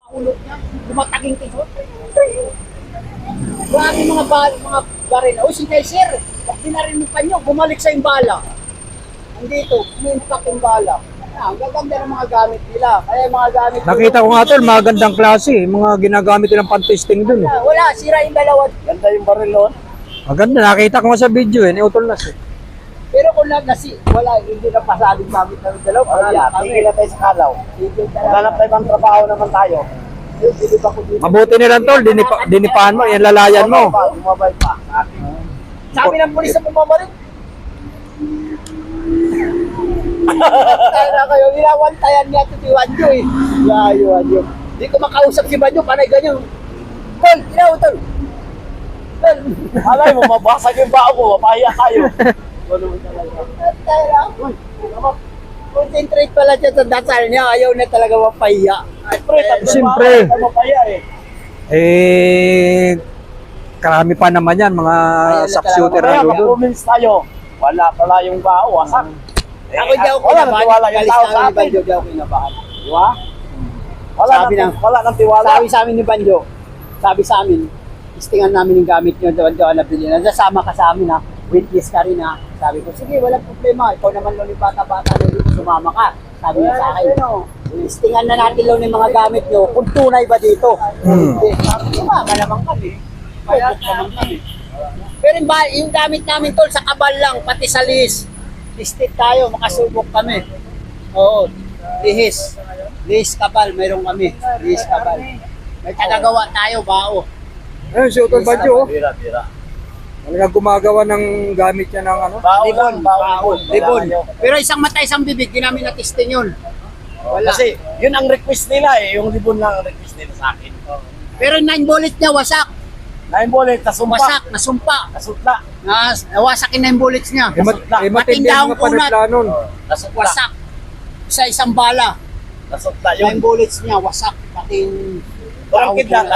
Ulot niya, dumataging tingin. Grabe mga baril. O sige sir, pag dinarinig pa nyo, bumalik sa yung bala. Andito, umimpact yung bala. Ang gaganda ng mga gamit nila. Kaya yung mga gamit Nakita ko nga tol, magandang klase. Mga ginagamit nilang pan-testing dun. wala, sira yung dalawa. Ganda yung baril noon. Maganda, nakita ko nga sa video ni Utol Nas. Pero kung wala, hindi na pasaling gamit ng dalawa. Tigil na tayo sa kalaw. Maghanap tayo pang trabaho naman tayo. Mabuti nilang tol, dinipahan mo, yan lalayan mo. Bumabay pa. Sabi ng pulis na bumabaril. Tayo na kayo, inawantayan niya ito si Wanjo eh. Wanjo. Hindi ko makausap si Wanjo, panay ganyan. Tol, tol. Tol. Alay mo, mabasag yung bao ko, mapahiya kayo. Tayo na. Concentrate pala siya sa dasal niya, ayaw na talaga mapahiya. Siyempre. Karami pa naman yan, mga subshooter na doon. Comments tayo. Wala pala yung bao, wasak. Ako di ako kinabahan. Galis sa amin ni Banjo, di ako kinabahan. Di ba? Wala nang tiwala. Sabi sa amin ni Banjo, sabi sa amin, istingan namin yung gamit nyo, doon na bilhin. Nasasama ka sa amin ha, witness ka rin ha. Sabi ko, sige, walang problema. Ikaw naman lolo bata-bata, hindi ko sumama ka. Sabi niya sa akin, istingan na natin lang yung mga gamit nyo, kung tunay ba dito. Hindi. Sumama naman kami. Kaya naman kami. Pero yung gamit namin tol, sa kabal lang, pati sa list. Listed tayo, makasubok kami. Oo, lihis. Lihis kabal, mayroon kami. Lihis kabal. May tagagawa tayo, bao. Ayun, si Utol Banjo. Bira. Talagang gumagawa ng gamit niya ng ano? Libon. Pero isang mata, isang bibig, di namin natisting yun. Wala. Kasi yun ang request nila eh, yung libon lang ang request nila sa akin. Pero 9 bullet niya, wasak. 9 bullet, nasumpa. Wasak, nasumpa. Nasutla. Nawasak yung 9 bullets niya. Matindi ang mga panatla nun. Nasutla. Wasak. Isang bala. Nasutla. 9 bullets niya, wasak. Pati Ang kidlat.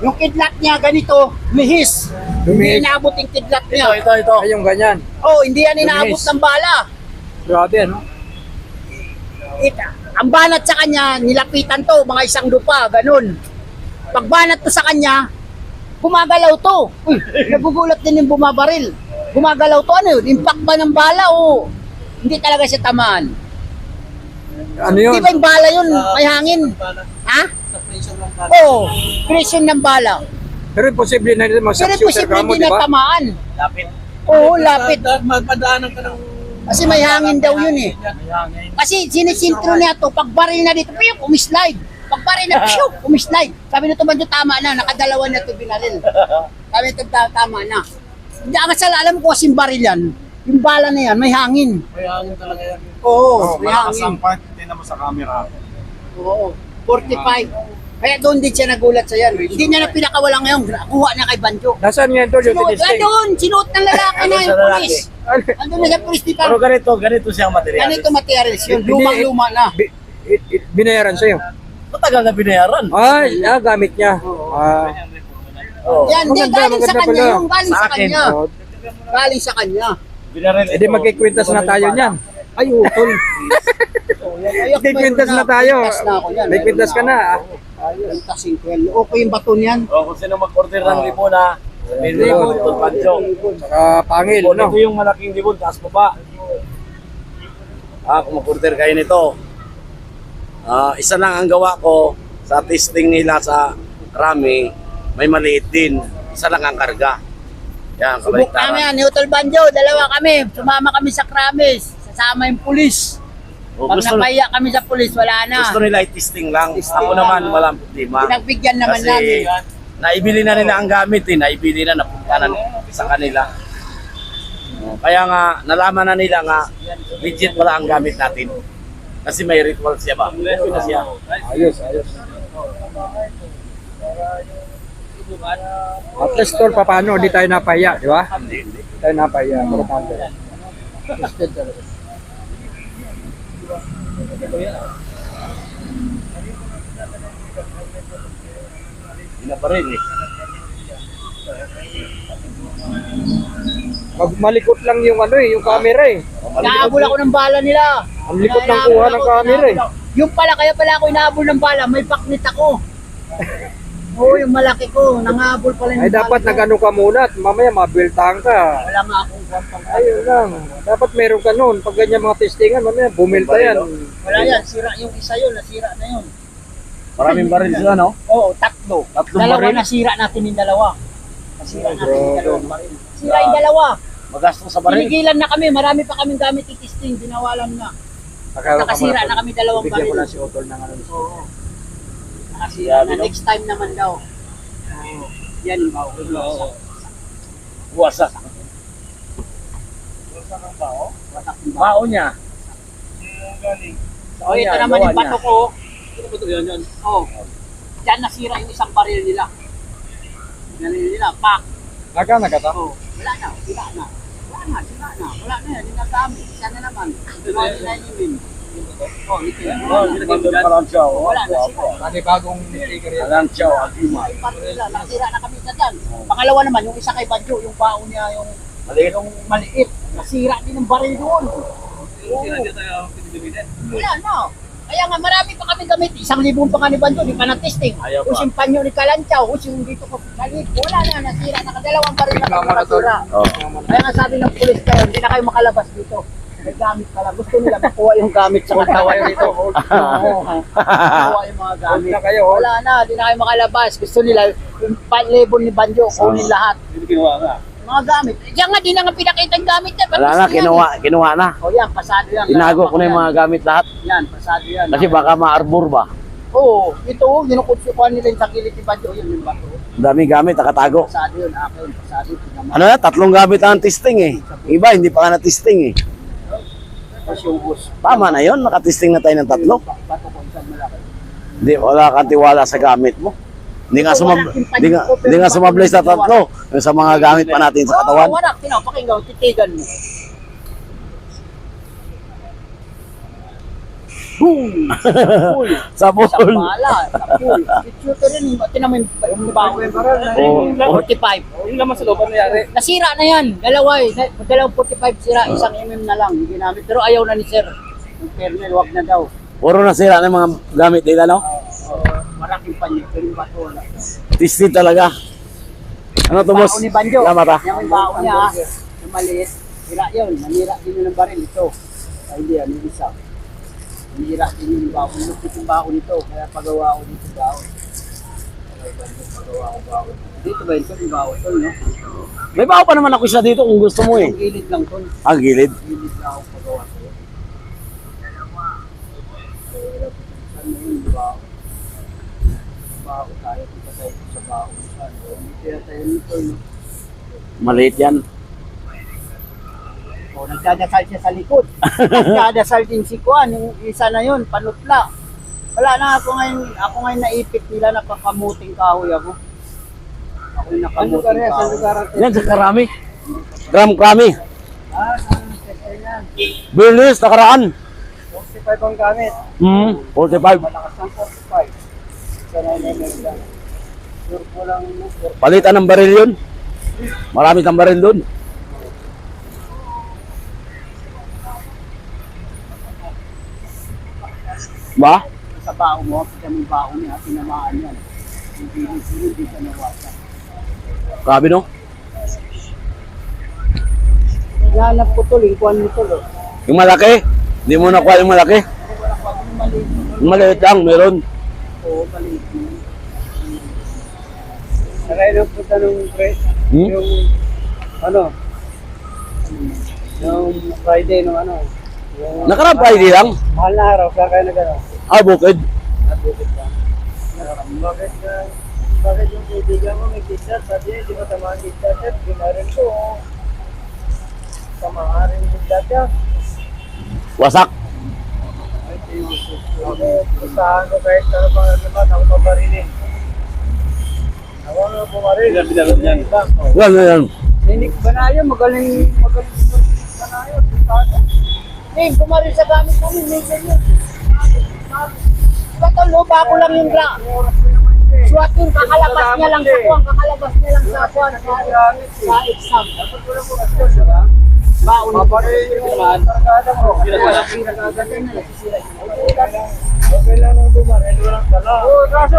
yung kidlat niya ganito, lihis. Hindi Lumihis. inaabot yung kidlat niya. Ito. Ay, yung ganyan. Oh, hindi yan inaabot Lihis. ng bala. Grabe, ano? Ang banat sa kanya, nilapitan to, mga isang lupa, ganun. Pag banat to sa kanya, gumagalaw to. Uy, nagugulat din yung bumabaril. Gumagalaw to, ano yun? Impact ba ng bala o hindi talaga siya tamaan? Ano yun? Di ba yung bala yun, may hangin? Ha? Oo, presyon ng bala. Pero imposible na nito Pero mag-subshooter posible ka mo, hindi di na ba? tamaan. Lapit. Oo, lapit. Magpadaanan ka ng... Kasi may hangin daw yun eh. Kasi sinisintro niya to, pag baril na dito, piyok, umislide. Pag baril na, piyok, umislide. Sabi nito man tama na, nakadalawa na ito binaril. Sabi nito tama na. Hindi ang kasala, alam ko kasing baril yan. Yung bala na yan, may hangin. May hangin talaga yan. Oo, may hangin. part, tingnan mo sa camera. Oo, 45. Kaya doon din siya nagulat sa yan. Hindi niya na pinakawalan ngayon, kuha na kay Banjo. Nasaan yan tol yung Sinuot, tinisting? doon, sinuot ng lalaki na yung pulis. Andun na sa pulis dito. Pero ganito siyang material. Ganito materials yun, Hindi, lumang-luma na. Binayaran sa'yo? Matagal na binayaran. Ay, gamit niya. Oh. Yan, hindi, Maganda, galing sa maganda kanya pala. yung, galing Sa sa akin, kanya. Oh, Galing sa kanya. Binaril edi magkikwintas na tayo niyan. Ay, utol. Magkikwintas na tayo. Kwintas na ako yan. May kwintas ka na. Kwintasin ko yan. Okay yung bato niyan. O kung sino mag-order ng libon na, sabihin Libon. mo, Utol Banjo. Saka pangil, Libon, no? ito yung malaking libon, taas pa pa. Kung mag-order kayo nito, isa lang ang gawa ko sa testing nila sa Rami, may maliit din. Isa lang ang karga. Yan, Subok kami yan, ni Utol Banjo, dalawa kami. Sumama kami sa Kramis. Sasama yung pulis. O, Pag gusto, napahiya kami sa pulis, wala na. gusto nila i-testing lang. Testing Ako lang. naman, walang problema. Pinagbigyan naman Kasi namin. naibili na nila ang gamit naibili na, napunta na sa kanila. Kaya nga, nalaman na nila nga, legit pala ang gamit natin. Kasi may ritual siya ba? Ito na siya. Ayos. At least tol, paano? Di tayo napahiya, di ba? Hindi. Di tayo napahiya. Importante. Hindi na pa rin eh. Malikot lang yung yung camera eh. Naabol ako ng bala nila. Ang likot ng kuha ng camera eh. Yung pala, kaya pala ako inaabol ng bala, may baknit ako. Oo, yung malaki ko, nangabol pala yung Ay dapat balik ko. nag-ano ka muna at mamaya mabiltahan ka. Wala nga akong kwampang. Ayun lang. Dapat meron ka noon. Pag ganyan mga testingan, mamaya bumilta yan. Wala yan, sira yung isa yun, nasira na yun. Maraming baril sila, no? Oo, tatlo. Tatlong Dalawa baril? nasira natin yung dalawa. Nasira natin yung grabe. dalawang baril. Sira yung dalawa. Magastos sa baril. Pinigilan na kami, marami pa kaming gamit i-testing, ginawalan na. Nakasira na kami dalawang Bigyan ko baril. lang si Otol ng ano. Oo. Nakasira na, Grabe, no? next time naman daw. Oo. Yan yung bawo. Oo. Wasak. Wasak yung bawo. Bao niya. O, ito Yan, naman gawa yung bato niya. ko. Ito ba ito yan? Oo. Diyan nasira yung isang baril nila. Baril nila, pak. Nagata? Oh, wala na, sira na. Wala na, sira na. Wala na yan, ginagamit. Isa na naman. Wala na yun. Oh, ito yan. Oh, ginagandun pa lang siya. Oh. Wala na, sira. Kasi bagong sticker yan. Alam siya, agima. Yung baril nila, nasira na kami sa dyan. Pangalawa naman, yung isa kay Badyo, yung baon niya, yung Maliit. yung maliit. Nasira din ng baril doon. Oo. Wala na. Kaya nga marami pa kami gamit. 1,000 pa nga ni Bando, di pa na-testing. Ayaw pa. Using panyo ni Kalanchaw, using dito ko galit. Wala na, nasira. Nakadalawang baril na kami nasira. Oh. Kaya nga sabi ng pulis kayo, hindi na kayo makalabas dito. May gamit pala. Gusto nila makuha yung gamit sa katawan dito. Makuha yung mga gamit. Na kayo, Wala na, hindi na kayo makalabas. Gusto nila, yung label ni Banjo, kunin lahat. Hindi kinuha nga. Mga gamit. Diyan nga, di na nga pinakita yung gamit niya. Wala na, kinuha na. O yan, pasado yan. Tinago ko na yung mga gamit lahat. Yan, pasado yan. Kasi baka ma-arbor ba? Oo, ito, ginukutsukuhan nila yung sa kilid ni Banjo. Yun yung bato. Ang daming gamit, nakatago. Pasado yun, akin. Pasado yun. Naman. Ano na, 3 gamit ang testing eh. Iba, hindi pa ka na-testing eh. Pasyubos. Tama na yun, nakatesting na tayo ng 3. Bato ko isang malaki. Hindi, wala kang tiwala sa gamit mo. Hindi nga sumablay sa 3. Yung sa mga gamit pa natin sa katawan. Oo, wala. Pinapakinggan, titigan mo. Boom! Pool. Sa pool. Sa bala, sa pool. Shooter rin, tinamin yung bago. Oo. 45. Yung naman sa loob nangyari. Nasira na yan. Dalawa eh. Dalawang 45 sira. Isang na lang. Hindi ginamit. Pero ayaw na ni sir. Yung kernel, wag na daw. Puro nasira ng mga gamit nila, no? Malaking panyo. Pero yung bato wala. Testing talaga. Ano to, boss? Baon ni Banjo. Salamat ah. Yung baon niya, ha? Yung maliit. Sira yun. Nanira din yun ng baril. Ito. Ay, hindi yan. Yung isa. Nanira din yung baon. Lupit yung baon nito. Kaya pagawa ko dito baon. Pagawa ko baon. Dito ba ito? Yung baon ito, no? May bago pa naman ako isa dito kung gusto mo eh. Yung gilid lang ito. Ah, gilid. Gilid na ako pagawa ko. Saan na yun, baon? Baon tayo. Punta tayo sa baon. Saan? Hindi kaya tayo nito, no? Maliit yan. O, nagdadasal siya sa likod. Nagdadasal din si Kuan, yung isa na yun, panutla. Wala na ako ngayon naipit nila na pakamuting kahoy ako. Ako yung nakamuting kahoy. Yan sa karami. Krami. Ah, saan yan? Bilis, nakaraan. 45 ang gamit. 45. Malakas ng 45. Sanay na yun lang. Sure ko lang. Palitan ng baril yun. Marami kang baril doon. Ba? Sa bao mo, kita mo yung bao niya, tinamaan yan. Hindi ka nawasan. Grabe no? Nanap ko to, lingkuan mo to. Yung malaki. Hindi mo nakuha yung malaki. Yung maliit lang, meron. Oo, maliit mo. Nakailang punta nung press, yung ano, yung Friday nung ano, yung Nakarang Friday lang. mahal na araw, kaya kayo nag-ano, Ah, bukid. nabukit ka. Bakit yung kaibigan mo may kidsat? Sabi niya, di ba tamahan kidsat? Ginarin ko, tamahan rin kidsat yan. Wasak. Usahan ko kahit ano pa naman, ako pabarinin. Ako nga pumaril. Yan. Ninik Banayo, magaling Banayo. Ning, pumaril sa gamit namin, may ganyan. Diba ito, lupa ko lang yung Suwatin, kakalabas niya lang sa kuwang, kakalabas niya lang sa kuwang, sa exam. Baon. Paparin yung naman. Okay lang nung bumaril, walang tala. Oo, kaso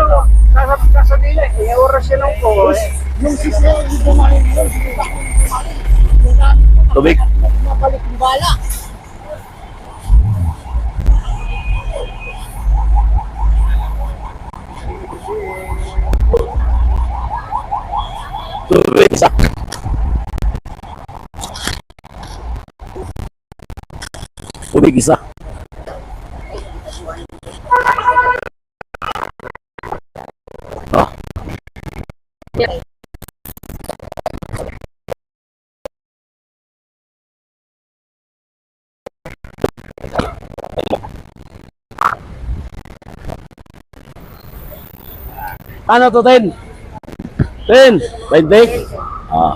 kasabihin eh, oras yun lang po. Yung sisay, yung bumaling yun, yung gamit mo, Tubig. mabalik yung bala. Tubig isa. Tubig isa. Oh. Ano to, Ten? 20? Ah.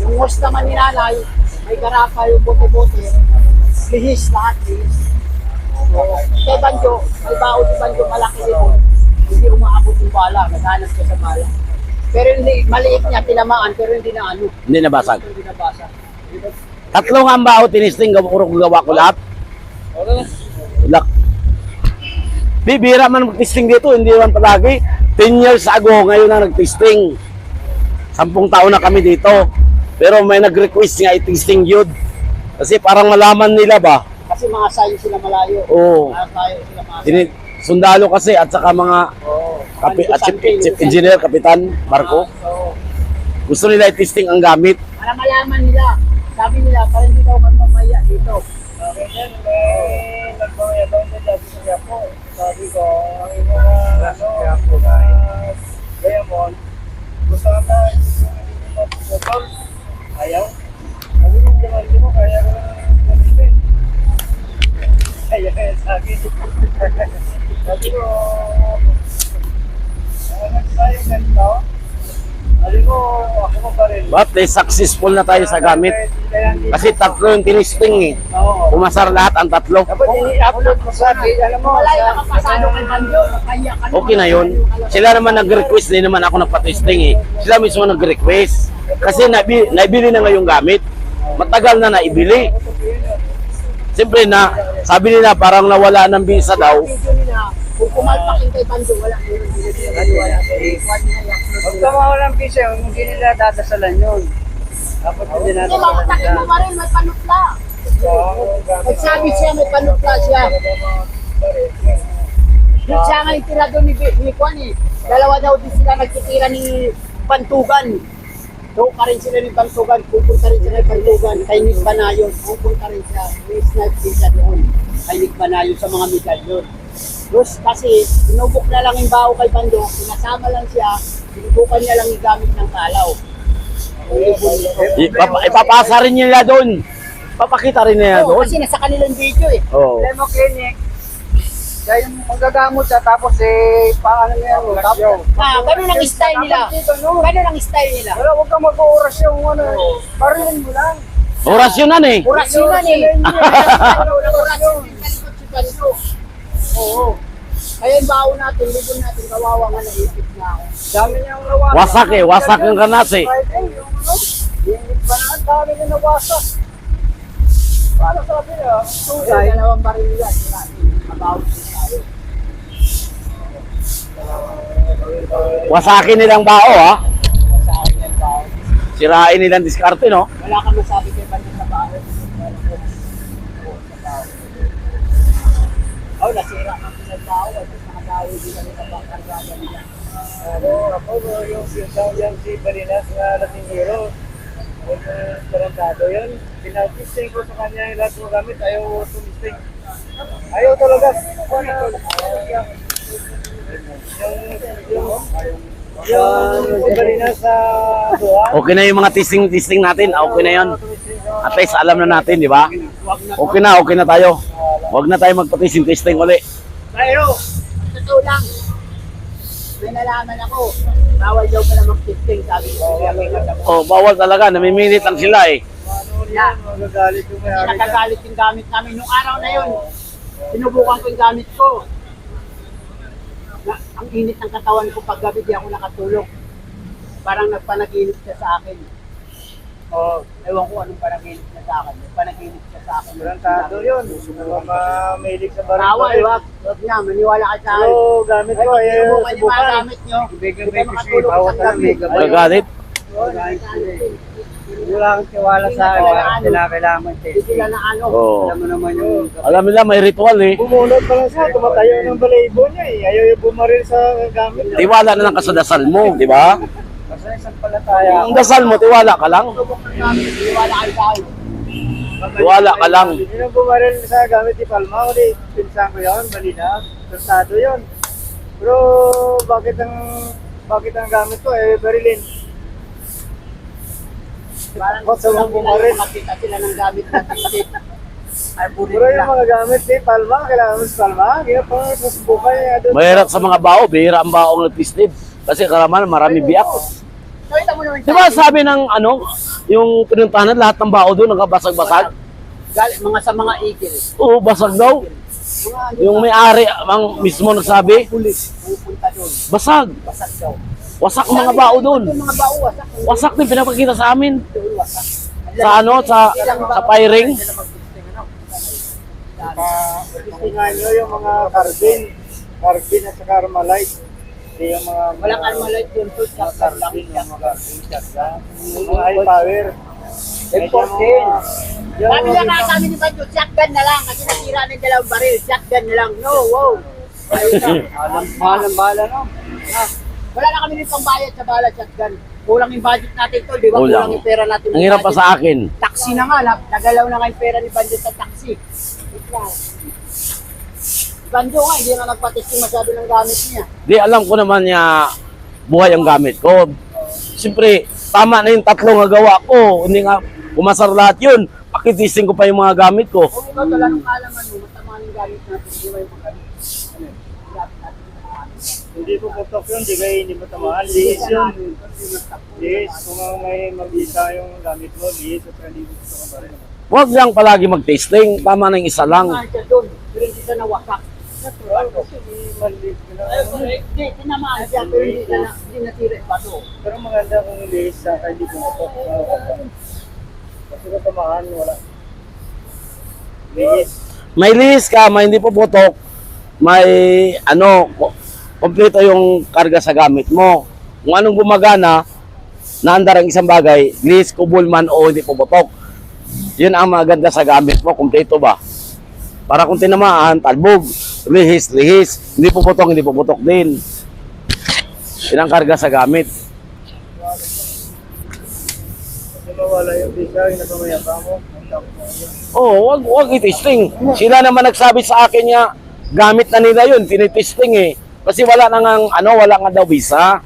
Yung host naman ni nanay, may garapa yung bote-bote. Lihis lahat, lihis. Kay Banjo, may baon si Banjo, malaki nito. Hindi umaabot yung bala, naghanap ka sa bala. Pero hindi, maliit niya, tinamaan, pero hindi na ano. Hindi nabasag. Hindi nabasa. Tatlong hamba o tinisting gawa ko lahat. Lak. Bibira man mag-testing dito, hindi man palagi. 10 years ago, ngayon na nag-testing. 10 taon na kami dito. Pero may nag-request nga i-testing yun. Kasi parang malaman nila ba? Kasi mga sayo sila malayo. Oo. Mga sayo sila mga Sundalo kasi at saka mga chief engineer, kapitan, Marco. Gusto nila i-testing ang gamit. Para malaman nila. Sabi nila, para hindi daw mamamaya dito. Nagmamaya daw sa dati sa Yapo. Sabi ko, ang mga Diamond, gusto ka na yung ayaw. Sabi ko, gawin mo, kaya ko gamitin. Kaya sabi ko, sabi ko, nagsayo ganito. Sabi ko, ako mo pa rin. But successful na tayo sa gamit. Kasi tatlo yung tinisting eh. Pumasar lahat ang tatlo. Dapat i-upload mo sa alam mo, wala yung nakapasado kay Banjo, kaya ka Okay na yun. Sila naman nag-request, hindi naman ako nagpa-testing eh. Sila mismo nag-request. Kasi naibili na ngayong gamit. Matagal na naibili. Siyempre na, sabi nila parang nawala ng visa daw. Kung kumalpakin kay Banjo, wala mo yung wala. Huwag ka mawalang pisa, hindi nila dadasalan yun. Dapat hindi natin Hindi, makatakin mo pa rin, may panutla. Nagsabi siya, may panutla siya. Yung siya nga yung tira doon ni Kwan eh. Dalawa daw din sila nagtitira ni Bantugan. Doon pa rin sila ni Bantugan, pupunta rin sila ni Bantugan. Kay Nick Banayon, pupunta rin siya. May snipe din siya doon. Kay Nick Banayon sa mga medalyon. Tapos kasi, sinubok na lang yung bao kay Bando, pinasama lang siya, sinubukan niya lang yung gamit ng kalaw. Ipapasa rin nila doon. Papakita rin nila Oo, doon. kasi nasa kanilang video eh. Oo. Lemo Clinic, kaya yung magagamot siya, tapos paano niya yung tapos. Ganun ang style nila. Ganun ang style nila. Wala, huwag kang mag-oras yung parilin mo lang. Orasyonan eh. Orasyonan eh. Orasyon. Kalikot si Bando. Oo. Kaya yung bao natin, libon natin, kawawa nga naipit na ako. Dami niyang nawasak. Wasak eh, wasak yung kanas eh. Yung pa na, ang dami niya nawasak. Paano sabi niya? Kaya dalawang baril nila, siratin. Mabawit din tayo. Wasakin nilang bao ha. Sa akin yung bao. Sirain nilang diskarte no. Wala kang masabi kay Bando sa bao. Oh, nasira ang pinagbawa at nakagawi din kami sa pangkargada nila. Ako, yung yung si Barinas na Latinero, yung tarantado yun, pinatisting ko sa kanya yung lahat mo gamit, ayaw tumisting. Ayaw talaga. Yung Barinas sa Doha, Okay na yung mga testing natin. Okay na yun. At least alam na natin, di ba? Okay na tayo. Huwag na tayo magpa-testing uli. Pero, totoo lang. May nalaman ako. Bawal daw pala mag-testing, sabi ko. Oh, bawal talaga. Namimilit lang sila eh. Paano yan? Magagalit yung may-ari dyan. Nakagalit yung gamit namin. Nung araw na yun, sinubukan ko yung gamit ko. Ang init ng katawan ko paggabi di ako nakatulog. Parang nagpanaginip siya sa akin. Ewan ko anong panaginip niya sa akin. Panaginip siya sa akin. Tarantado yun. Mamilig sa baril. Bawal, wag na, maniwala ka sa akin. So, gamit ko ay Subukan yung mga subukan. gamit nyo. Hindi kayo makatulog sa gabi. Magagalit. Wala kang tiwala sa akin. Kailangan mo Hindi sila na ano. Oh. Alam mo naman yung... Alam nila may ritual eh. Bumunod pa lang siya, tumatayo ng balaybo niya eh. Ayaw yung bumaril sa gamit niya. Tiwala na lang ka sa dasal mo, di ba? Kasi isang palataya. Ang dasal mo, tiwala ka lang. Subok ng gamit, maniwala kayo sa akin. Tiwala ka lang. Hindi nang bumaril sa gamit ni Palma, kundi pinsan ko yun, balina. Tarantado yun. Pero bakit ang gamit ko eh barilin? Parang Ba't gusto sa lang mga nila bumaril? yung makita sila ng gamit na tisip. Ay, burin Pero yung lang. mga gamit ni Palma, kailangan mo si Palma. Kaya pa susubukan niya doon. Mahirap sa mga bao, bihira ang baong nagtistid. Kasi karaman, marami biyak. Nakita mo naman Di ba sabi ng ano, yung pinuntahan lahat ng bao doon, nakabasag-basag? Mga sa mga eagle. Oo, basag daw. Mga Yung may-ari, ang mismo nagsabi, pulis, pupunta doon. basag. Wasak daw. Wasak ang mga bao doon. Yung mga bao, wasak. Wasak din pinapakita sa amin. Doon, wasak. Sa ano, sa firing. Tingnan nyo yung mga carbine at saka Armalite. Hindi yung mga... Walang armalite yun, to shotgun lang. Carbine, yung mga carbine shotgun. Yung mga high power. M14. Yung Sabi lang nga kami ni Banjo, shotgun na lang kasi nasira na yung dalawang baril. Shotgun na lang. No, wow. Bahala, no? Wala na kami ng pambayad sa bala shotgun. Kulang yung budget natin to, di ba? Kulang. Kulang yung pera natin. Ang hirap pa sa akin. Taxi na nga, nagalaw na nga yung pera ni Banjo sa taxi. Wait lang. Banjo nga, hindi na nagpa-testing masyado ng gamit niya. Di alam ko naman niya buhay ang gamit ko. Siyempre, tama na yung tatlong nagawa ko. Hindi nga umasar lahat yun. Pakitisting ko pa yung mga gamit ko. Kung ikaw talaga ng alaman mo, matama yung gamit natin, di ba yung mga gamit? Gamit natin yung mga gamit. Hindi po putok yun, hindi mo tamaan. Lihis yun. Lihis. Kung may mabisa yung gamit mo, lihis at hindi mo putok ang baril. Huwag lang palagi mag-tasting. Tama na yung isa lang. Tinamaan siya doon, pero hindi siya nawasak. Kasi maliit ka na. Hindi, tinamaan siya, pero hindi natira yung bato. Pero maganda kung lihis sa hindi pumutok. Kasi kung tamaan, wala. Lihis. May list ka, may hindi puputok, may ano, kompleto yung karga sa gamit mo. Kung anong gumagana, naandar ang isang bagay, list, kubul man o hindi puputok. Yun ang maganda sa gamit mo, kompleto ba? Para kung tinamaan, talbog, lihis, hindi puputok din. Yun ang karga sa gamit. Kasi mawala yung bisa, yung nakamayapa mo. Oh, wag i-testing. Sila naman nagsabi sa akin niya, gamit na nila yun, tinitesting eh. Kasi wala na nga, wala nga daw visa.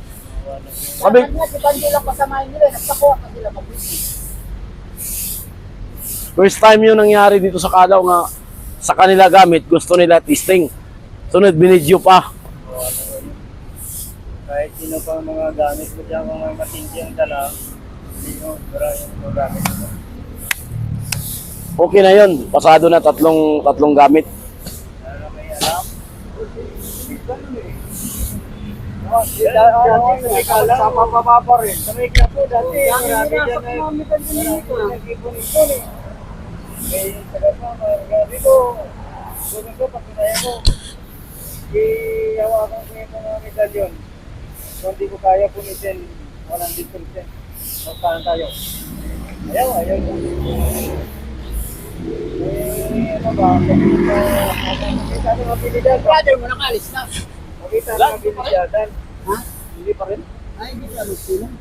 Sabi, Sabi nga, si Banjo lang kasamahin nila, nagpakuha ka sila mag-business. first time yun nangyari dito sa Calao nga, sa kanila gamit, gusto nila testing. Sunod, binidyo pa. Kahit sino pa ang mga gamit mo dyan, kung may matindi ang dala, hindi mo, pero yung mga gamit mo. Okay na yun, pasado na tatlong gamit. Ano may alam? Sa mapapapa rin. Sa may kapo dati, marami dyan na nag-ipon-ipon eh. May tagal pa, marami ko. Gusto ko, pag kinaya ko, ihawakan ko yung mga medalyon. Kung di ko kaya punitin, 100%. Magpahan tayo. Ayaw. Ano ba? Makita ng abilidad. Brother mo nakalis na. Makita ng abilidadan. Ha? Hindi pa rin. Ay, hindi ka nagsunan.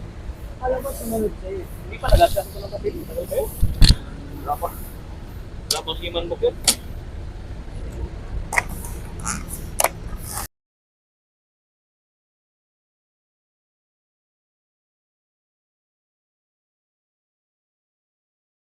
Alam ko, sumunod sa'yo. Hindi pa nagasa ko ng kapit. Wala pa. Wala pa si Man Bukit.